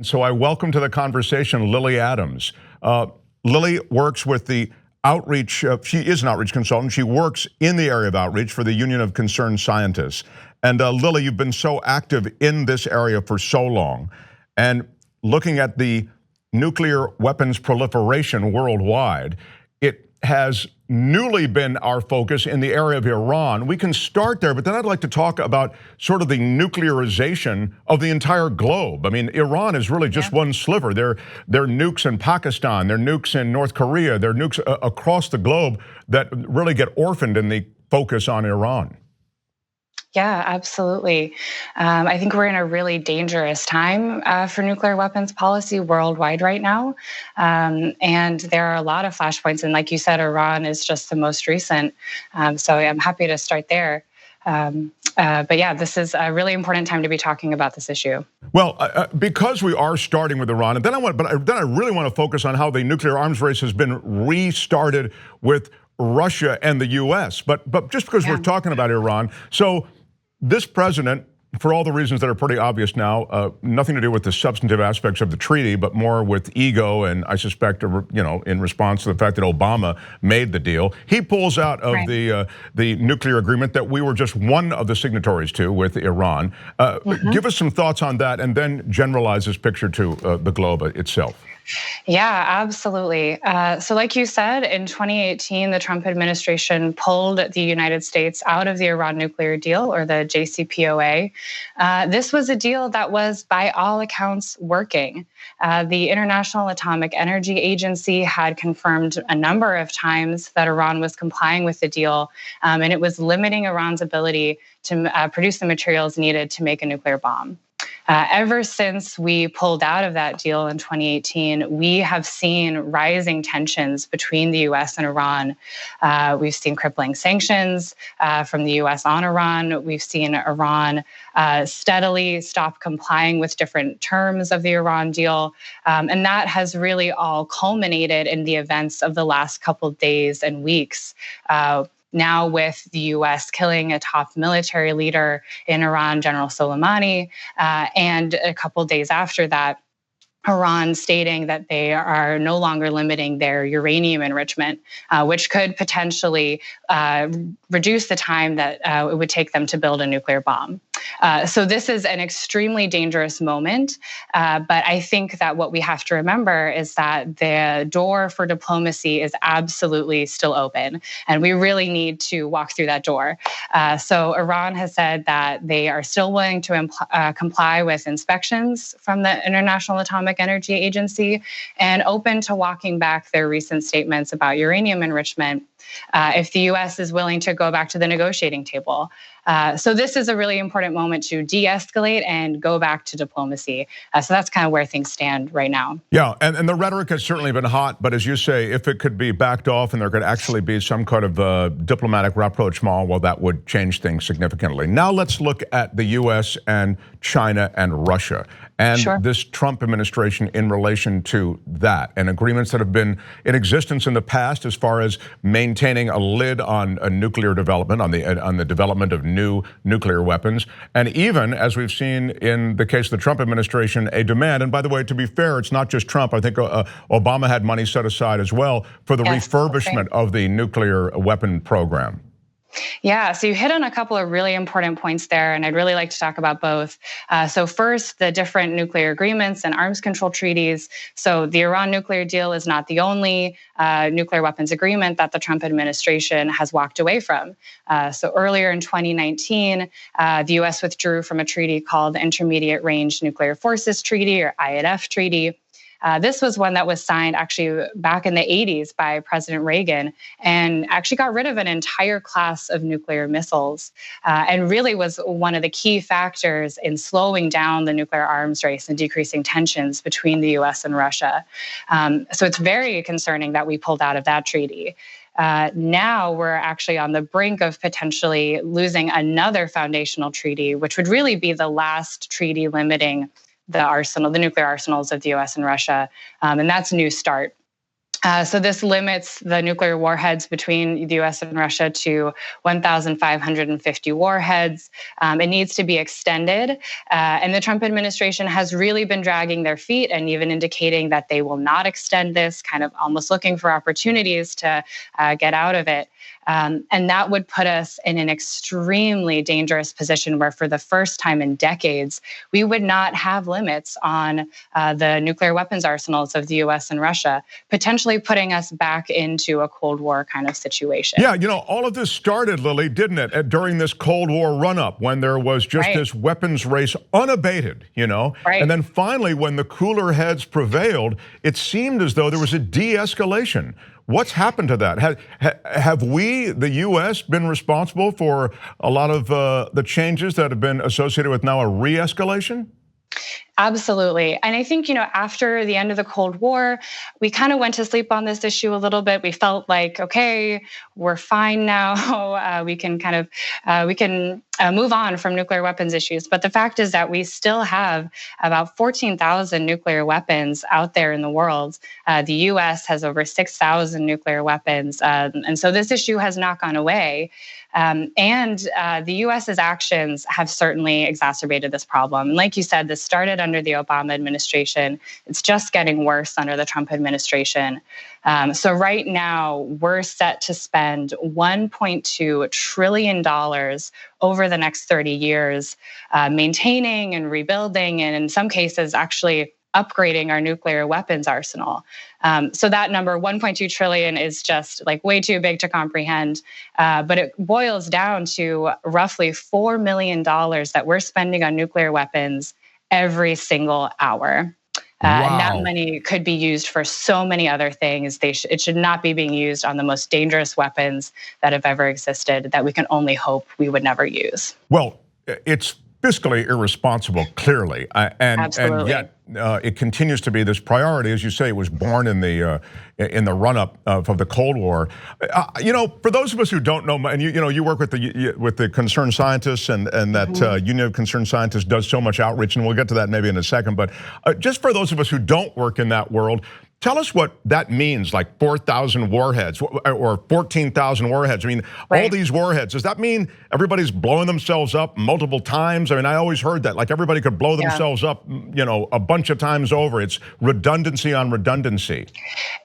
So I welcome to the conversation Lilly Adams. Lilly works with the outreach, she is an outreach consultant. She works in the area of outreach for the Union of Concerned Scientists. And Lilly, you've been so active in this area for so long. And looking at the nuclear weapons proliferation worldwide, it has newly been our focus in the area of Iran. We can start there, but then I'd like to talk about sort of the nuclearization of the entire globe. I mean, Iran is really just one sliver. There are nukes in Pakistan, there are nukes in North Korea, there are nukes across the globe that really get orphaned in the focus on Iran. Yeah, absolutely. I think we're in a really dangerous time for nuclear weapons policy worldwide right now. And there are a lot of flashpoints. And like you said, Iran is just the most recent. So I'm happy to start there. But yeah, this is a really important time to be talking about this issue. Well, because we are starting with Iran, and then I really want to focus on how the nuclear arms race has been restarted with Russia and the U.S. But just because we're talking about Iran, so this president, for all the reasons that are pretty obvious now, nothing to do with the substantive aspects of the treaty, but more with ego, and I suspect, in response to the fact that Obama made the deal, he pulls out of the nuclear agreement that we were just one of the signatories to with Iran. Give us some thoughts on that, and then generalize this picture to the globe itself. Yeah, absolutely. So like you said, in 2018, the Trump administration pulled the United States out of the Iran nuclear deal, or the JCPOA. This was a deal that was, by all accounts, working. The International Atomic Energy Agency had confirmed a number of times that Iran was complying with the deal, and it was limiting Iran's ability to produce the materials needed to make a nuclear bomb. Ever since we pulled out of that deal in 2018, we have seen rising tensions between the U.S. and Iran. We've seen crippling sanctions from the U.S. on Iran. We've seen Iran steadily stop complying with different terms of the Iran deal. And that has really all culminated in the events of the last couple of days and weeks. Now with the U.S. killing a top military leader in Iran, General Soleimani, and a couple days after that, Iran stating that they are no longer limiting their uranium enrichment, which could potentially reduce the time that it would take them to build a nuclear bomb. So this is an extremely dangerous moment, but I think that what we have to remember is that the door for diplomacy is absolutely still open, and we really need to walk through that door. So Iran has said that they are still willing to comply with inspections from the International Atomic Energy Agency and open to walking back their recent statements about uranium enrichment if the U.S. is willing to go back to the negotiating table. So this is a really important moment to de-escalate and go back to diplomacy. So that's kind of where things stand right now. Yeah, and the rhetoric has certainly been hot, but as you say, if it could be backed off and there could actually be some kind of diplomatic rapprochement, well, that would change things significantly. Now let's look at the U.S. and China and Russia and this Trump administration in relation to that, and agreements that have been in existence in the past as far as maintaining a lid on nuclear development, on the development of new nuclear weapons, and even, as we've seen in the case of the Trump administration, a demand, and by the way, to be fair, it's not just Trump. I think Obama had money set aside as well for the refurbishment of the nuclear weapon program. Yeah, so you hit on a couple of really important points there, and I'd really like to talk about both. So first, the different nuclear agreements and arms control treaties. So the Iran nuclear deal is not the only nuclear weapons agreement that the Trump administration has walked away from. So earlier in 2019, the U.S. withdrew from a treaty called the Intermediate Range Nuclear Forces Treaty, or INF Treaty. This was one that was signed actually back in the 80s by President Reagan and actually got rid of an entire class of nuclear missiles and really was one of the key factors in slowing down the nuclear arms race and decreasing tensions between the U.S. and Russia. So it's very concerning that we pulled out of that treaty. Now we're actually on the brink of potentially losing another foundational treaty, which would really be the last treaty limiting the nuclear arsenals of the U.S. and Russia, and that's New START. So this limits the nuclear warheads between the US and Russia to 1,550 warheads. It needs to be extended. And the Trump administration has really been dragging their feet and even indicating that they will not extend this, kind of almost looking for opportunities to get out of it. And that would put us in an extremely dangerous position where, for the first time in decades, we would not have limits on the nuclear weapons arsenals of the US and Russia, potentially putting us back into a Cold War kind of situation. Yeah, all of this started, Lilly, didn't it, during this Cold War run-up when there was just this weapons race unabated, Right. And then finally, when the cooler heads prevailed, it seemed as though there was a de-escalation. What's happened to that? Have we, the U.S., been responsible for a lot of the changes that have been associated with now a re-escalation? Absolutely. And I think, after the end of the Cold War, we kind of went to sleep on this issue a little bit. We felt like, okay, we're fine now. We can kind of move on from nuclear weapons issues. But the fact is that we still have about 14,000 nuclear weapons out there in the world. The US has over 6,000 nuclear weapons. And so this issue has not gone away. And the US's actions have certainly exacerbated this problem. And like you said, this started under the Obama administration. It's just getting worse under the Trump administration. So right now, we're set to spend $1.2 trillion over the next 30 years, maintaining and rebuilding, and in some cases, actually upgrading our nuclear weapons arsenal. So that number, 1.2 trillion, is just like way too big to comprehend. But it boils down to roughly $4 million that we're spending on nuclear weapons every single hour. Wow. And that money could be used for so many other things. It should not be being used on the most dangerous weapons that have ever existed that we can only hope we would never use. Well, it's fiscally irresponsible, clearly, and yet it continues to be this priority. As you say, it was born in the run-up of the Cold War. For those of us who don't know, and you work with the concerned scientists, and that Union of Concerned Scientists does so much outreach, and we'll get to that maybe in a second. But just for those of us who don't work in that world, tell us what that means, like 4,000 warheads or 14,000 warheads. I mean, all these warheads, does that mean everybody's blowing themselves up multiple times? I mean, I always heard that, like everybody could blow themselves up, a bunch of times over. It's redundancy on redundancy.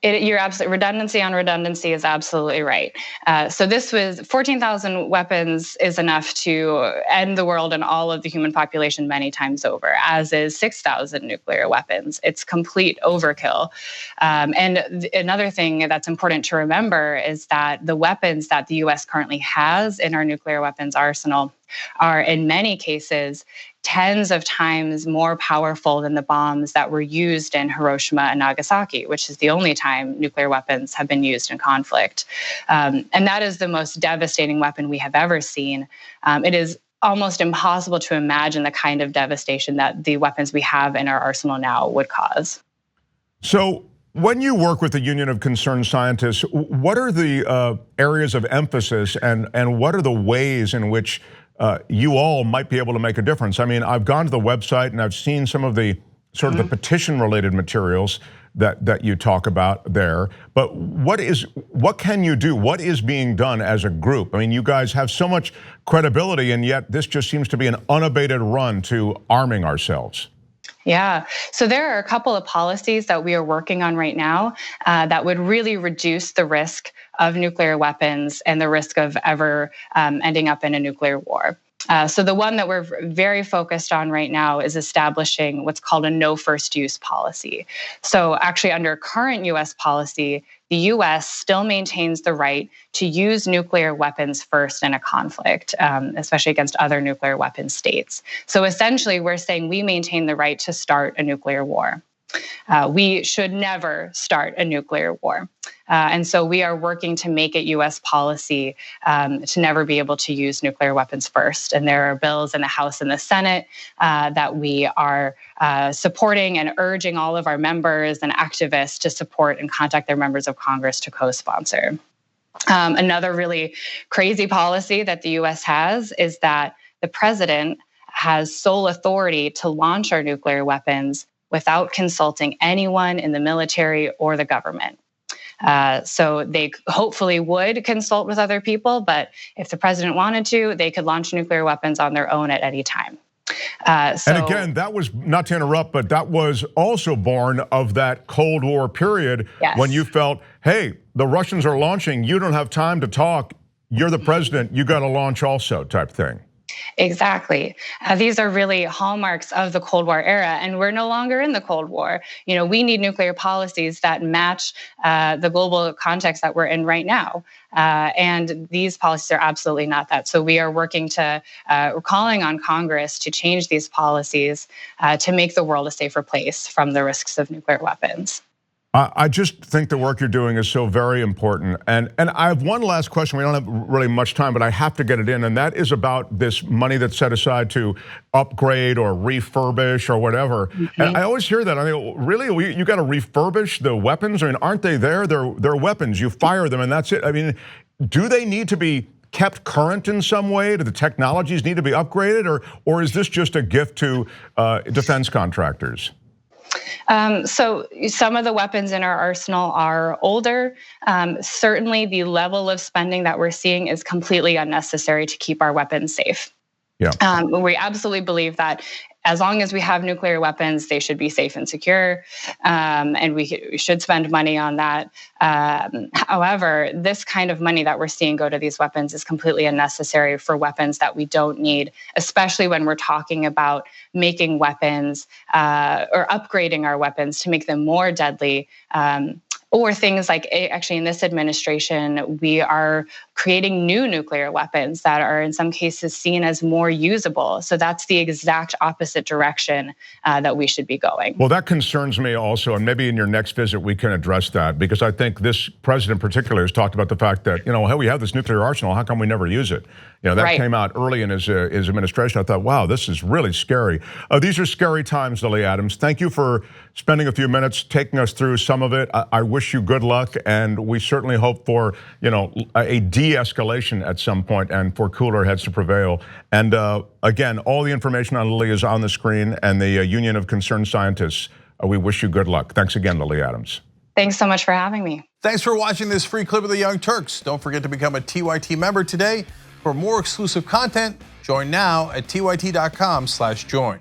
You're absolutely, redundancy on redundancy is absolutely right. So this was 14,000 weapons is enough to end the world and all of the human population many times over, as is 6,000 nuclear weapons. It's complete overkill. And another thing that's important to remember is that the weapons that the US currently has in our nuclear weapons arsenal are, in many cases, tens of times more powerful than the bombs that were used in Hiroshima and Nagasaki, which is the only time nuclear weapons have been used in conflict. And that is the most devastating weapon we have ever seen. It is almost impossible to imagine the kind of devastation that the weapons we have in our arsenal now would cause. So when you work with the Union of Concerned Scientists, what are the areas of emphasis and what are the ways in which you all might be able to make a difference? I mean, I've gone to the website and I've seen some of the sort of the petition-related materials that you talk about there. But what can you do? What is being done as a group? I mean, you guys have so much credibility, and yet this just seems to be an unabated run to arming ourselves. Yeah. So there are a couple of policies that we are working on right now that would really reduce the risk of nuclear weapons and the risk of ever ending up in a nuclear war. So the one that we're very focused on right now is establishing what's called a no first use policy. So actually, under current US policy, the US still maintains the right to use nuclear weapons first in a conflict, especially against other nuclear weapon states. So essentially, we're saying we maintain the right to start a nuclear war. We should never start a nuclear war. And so we are working to make it US policy to never be able to use nuclear weapons first. And there are bills in the House and the Senate that we are supporting and urging all of our members and activists to support and contact their members of Congress to co-sponsor. Another really crazy policy that the US has is that the president has sole authority to launch our nuclear weapons without consulting anyone in the military or the government. So they hopefully would consult with other people, but if the president wanted to, they could launch nuclear weapons on their own at any time. And again, that was, not to interrupt, but that was also born of that Cold War period. Yes. When you felt, hey, the Russians are launching, you don't have time to talk, you're the president, you got to launch also, type thing. Exactly. These are really hallmarks of the Cold War era, and we're no longer in the Cold War. We need nuclear policies that match the global context that we're in right now. And these policies are absolutely not that. So we are working we're calling on Congress to change these policies to make the world a safer place from the risks of nuclear weapons. I just think the work you're doing is so very important. And I have one last question. We don't have really much time, but I have to get it in. And that is about this money that's set aside to upgrade or refurbish or whatever. Mm-hmm. And I always hear that. I mean, really, you got to refurbish the weapons? I mean, aren't they there? They're weapons. You fire them and that's it. I mean, do they need to be kept current in some way? Do the technologies need to be upgraded? Or is this just a gift to defense contractors? So some of the weapons in our arsenal are older. Certainly the level of spending that we're seeing is completely unnecessary to keep our weapons safe. Yeah. We absolutely believe that as long as we have nuclear weapons, they should be safe and secure, and we should spend money on that. However, this kind of money that we're seeing go to these weapons is completely unnecessary for weapons that we don't need, especially when we're talking about making weapons or upgrading our weapons to make them more deadly. Or things like, actually in this administration, we are creating new nuclear weapons that are in some cases seen as more usable. So that's the exact opposite direction that we should be going. Well, that concerns me also, and maybe in your next visit we can address that, because I think this president particularly has talked about the fact that, hey, we have this nuclear arsenal, how come we never use it? That right. Came out early in his administration. I thought, wow, this is really scary. These are scary times, Lilly Adams. Thank you for spending a few minutes taking us through some of it. I wish you good luck, and we certainly hope for, a de-escalation at some point and for cooler heads to prevail. And again, all the information on Lilly is on the screen, and the Union of Concerned Scientists. We wish you good luck. Thanks again, Lilly Adams. Thanks so much for having me. Thanks for watching this free clip of the Young Turks. Don't forget to become a TYT member today. For more exclusive content, join now at tyt.com/join.